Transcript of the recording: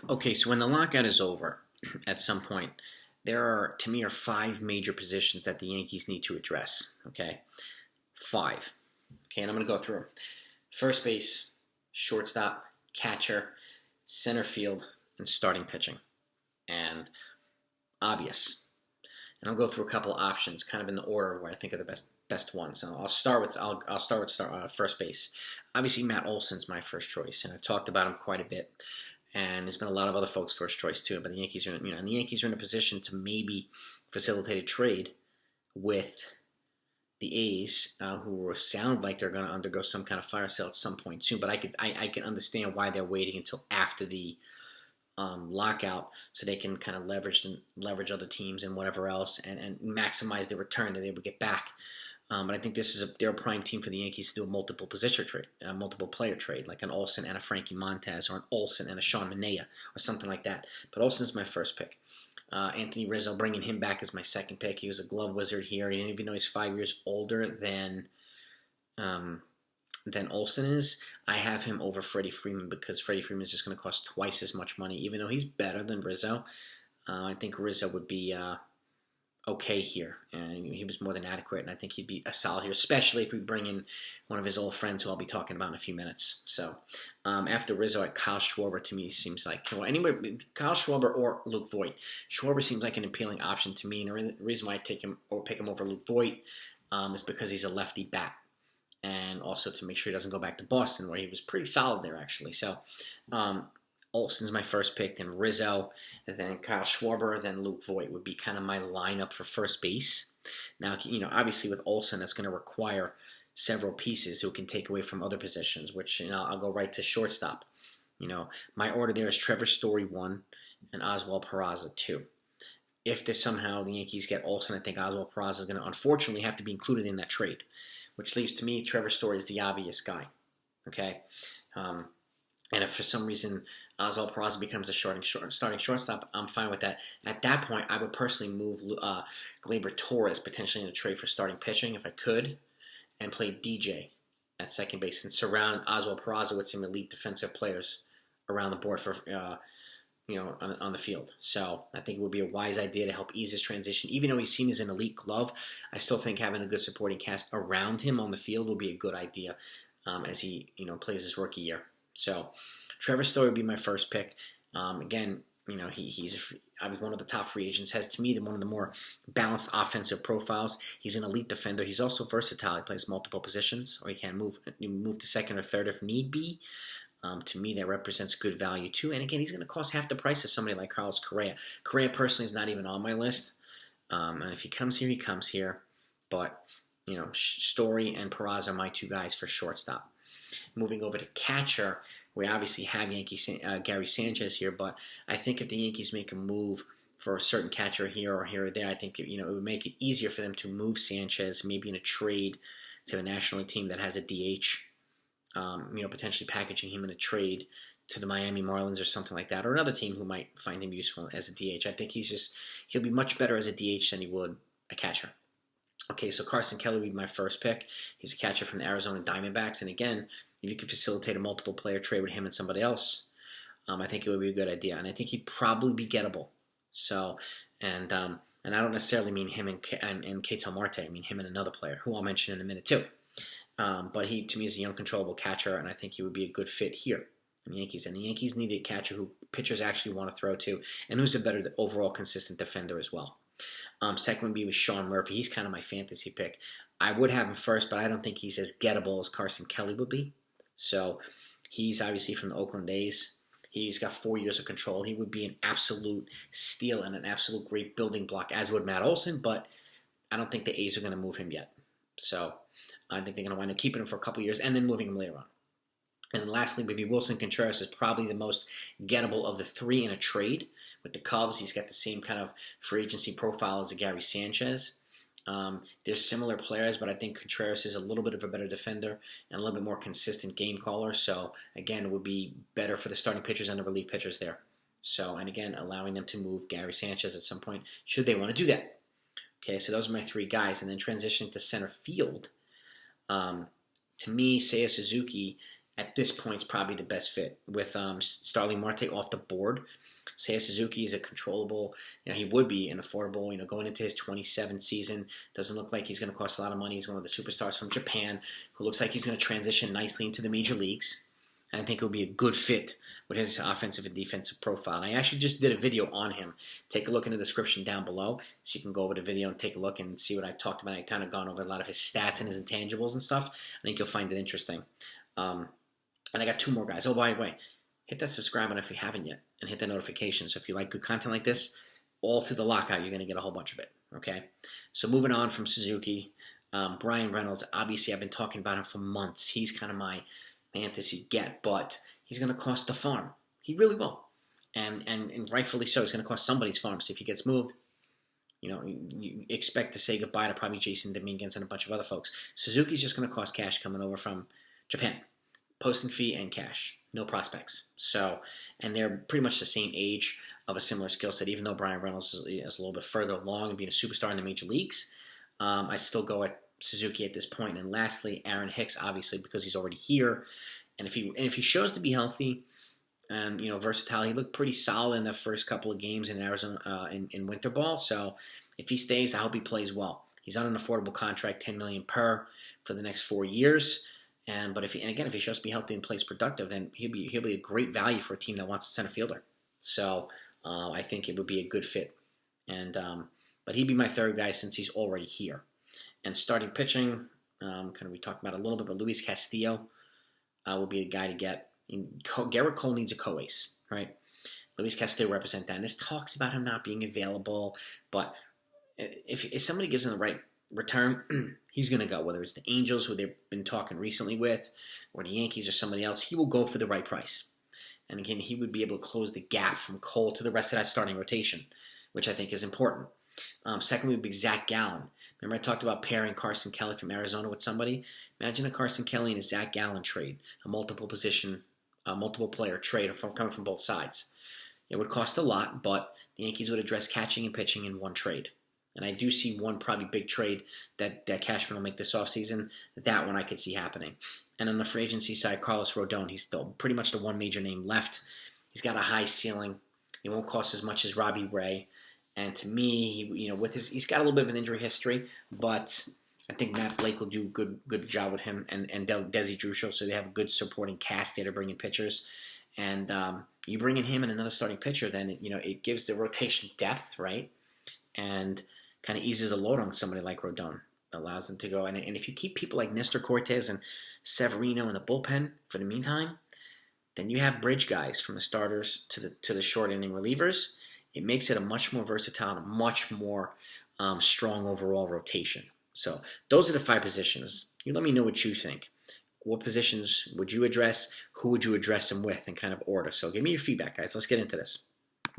Okay, so when the lockout is over, at some point, there are, to me, are five major positions that the Yankees need to address. Okay, five. Okay, and I'm going to go through them. First base, shortstop, catcher, center field, and starting pitching. And obvious. And I'll go through a couple of options, kind of in the order where I think are the best ones. So I'll start with first base. Obviously, Matt Olson's my first choice, and I've talked about him quite a bit. And there's been a lot of other folks' first choice too. But the Yankees are, and the Yankees are in a position to maybe facilitate a trade with the A's, who sound like they're going to undergo some kind of fire sale at some point soon. But I can understand why they're waiting until after the lockout, so they can kind of leverage other teams and whatever else, and maximize the return that they would get back. But I think they're a prime team for the Yankees to do a multiple player trade, like an Olson and a Frankie Montez, or an Olson and a Sean Manaea, or something like that. But Olson's my first pick. Anthony Rizzo, bringing him back as my second pick. He was a glove wizard here. Even though he's 5 years older than Olson is, I have him over Freddie Freeman because Freddie Freeman is just going to cost twice as much money, even though he's better than Rizzo. I think Rizzo would be okay here, and he was more than adequate, and I think he'd be a solid here, especially if we bring in one of his old friends who I'll be talking about in a few minutes. So after Rizzo, at Kyle Schwarber, to me seems like, well, anyway, Kyle Schwarber or Luke Voit. Schwarber seems like an appealing option to me, and the reason why I take him or pick him over Luke Voit is because he's a lefty bat, and also to make sure he doesn't go back to Boston, where he was pretty solid there, actually. So Olson's my first pick, then Rizzo, and then Kyle Schwarber, then Luke Voit would be kind of my lineup for first base. Now, obviously with Olson, that's going to require several pieces who can take away from other positions, which, I'll go right to shortstop. My order there is Trevor Story 1 and Oswald Peraza 2. If somehow the Yankees get Olson, I think Oswald Peraza is going to unfortunately have to be included in that trade, which leaves to me Trevor Story is the obvious guy. Okay? And if for some reason Oswald Peraza becomes a starting shortstop, I'm fine with that. At that point, I would personally move Gleyber Torres potentially in a trade for starting pitching if I could, and play DJ at second base and surround Oswald Peraza with some elite defensive players around the board for on the field. So I think it would be a wise idea to help ease his transition. Even though he's seen as an elite glove, I still think having a good supporting cast around him on the field will be a good idea as he plays his rookie year. So Trevor Story would be my first pick. Again, he's one of the top free agents. Has to me one of the more balanced offensive profiles. He's an elite defender. He's also versatile. He plays multiple positions, or he can move to second or third if need be. To me, that represents good value too. And again, he's going to cost half the price of somebody like Carlos Correa. Correa personally is not even on my list. And if he comes here, he comes here. But Story and Peraza are my two guys for shortstop. Moving over to catcher, we obviously have Gary Sanchez here, but I think if the Yankees make a move for a certain catcher here or there, I think it would make it easier for them to move Sanchez, maybe in a trade to a National League team that has a DH. Potentially packaging him in a trade to the Miami Marlins or something like that, or another team who might find him useful as a DH. I think he'll be much better as a DH than he would a catcher. Okay, so Carson Kelly would be my first pick. He's a catcher from the Arizona Diamondbacks. And again, if you could facilitate a multiple player trade with him and somebody else, I think it would be a good idea. And I think he'd probably be gettable. So, and I don't necessarily mean him and Ketel Marte. I mean him and another player, who I'll mention in a minute too. But he, to me, is a young, controllable catcher, and I think he would be a good fit here in the Yankees. And the Yankees need a catcher who pitchers actually want to throw to, and who's a better overall consistent defender as well. Second would be with Sean Murphy. He's kind of my fantasy pick. I would have him first, but I don't think he's as gettable as Carson Kelly would be. So he's obviously from the Oakland A's. He's got 4 years of control. He would be an absolute steal and an absolute great building block, as would Matt Olson, but I don't think the A's are going to move him yet. So I think they're going to wind up keeping him for a couple years and then moving him later on. And then lastly, maybe Wilson Contreras is probably the most gettable of the three in a trade. With the Cubs, he's got the same kind of free agency profile as a Gary Sanchez. They're similar players, but I think Contreras is a little bit of a better defender and a little bit more consistent game caller. So, again, it would be better for the starting pitchers and the relief pitchers there. So, and again, allowing them to move Gary Sanchez at some point, should they want to do that. Okay, so those are my three guys. And then transitioning to center field, to me, Seiya Suzuki at this point is probably the best fit with Starling Marte off the board. Seiya Suzuki is a controllable, he would be an affordable, going into his 27th season. Doesn't look like he's going to cost a lot of money. He's one of the superstars from Japan who looks like he's going to transition nicely into the major leagues. And I think it would be a good fit with his offensive and defensive profile. And I actually just did a video on him. Take a look in the description down below so you can go over the video and take a look and see what I talked about. I kind of gone over a lot of his stats and his intangibles and stuff. I think you'll find it interesting. And I got 2 more guys. Oh, by the way, hit that subscribe button if you haven't yet, and hit that notification. So if you like good content like this, all through the lockout, you're going to get a whole bunch of it. Okay? So moving on from Suzuki, Bryan Reynolds, obviously I've been talking about him for months. He's kind of my fantasy get, but he's going to cost the farm. He really will. And rightfully so. He's going to cost somebody's farm. So if he gets moved, you expect to say goodbye to probably Jason Dominguez and a bunch of other folks. Suzuki's just going to cost cash coming over from Japan. Posting fee and cash. No prospects. So, and they're pretty much the same age of a similar skill set, even though Bryan Reynolds is a little bit further along and being a superstar in the major leagues. I still go at Suzuki at this point. And lastly, Aaron Hicks, obviously, because he's already here. And if he shows to be healthy and, versatile, he looked pretty solid in the first couple of games in Arizona in winter ball. So if he stays, I hope he plays well. He's on an affordable contract, $10 million per for the next 4 years. But if he shows to be healthy and plays productive, then he'll be a great value for a team that wants a center fielder. So I think it would be a good fit. But he'd be my third guy since he's already here. And starting pitching, we talked about it a little bit, but Luis Castillo would be a guy to get. Garrett Cole needs a co-ace, right? Luis Castillo represent that. And this talks about him not being available, but if somebody gives him the right return, he's going to go. Whether it's the Angels, who they've been talking recently with, or the Yankees or somebody else, he will go for the right price. And again, he would be able to close the gap from Cole to the rest of that starting rotation, which I think is important. Second would be Zach Gallen. Remember I talked about pairing Carson Kelly from Arizona with somebody? Imagine a Carson Kelly and a Zach Gallen trade, a multiple player trade coming from both sides. It would cost a lot, but the Yankees would address catching and pitching in one trade. And I do see one probably big trade that Cashman will make this offseason. That one I could see happening. And on the free agency side, Carlos Rodon, he's still pretty much the one major name left. He's got a high ceiling. He won't cost as much as Robbie Ray. And to me, he's got a little bit of an injury history, but I think Matt Blake will do a good job with him and Desi Drusho, so they have a good supporting cast there to bring in pitchers. And you bring in him and another starting pitcher, then it gives the rotation depth, right? And kind of eases the load on somebody like Rodon. Allows them to go. And if you keep people like Nestor Cortez and Severino in the bullpen for the meantime, then you have bridge guys from the starters to the short inning relievers. It makes it a much more versatile and much more strong overall rotation. So those are the 5 positions. You let me know what you think. What positions would you address? Who would you address them with in kind of order? So give me your feedback, guys. Let's get into this.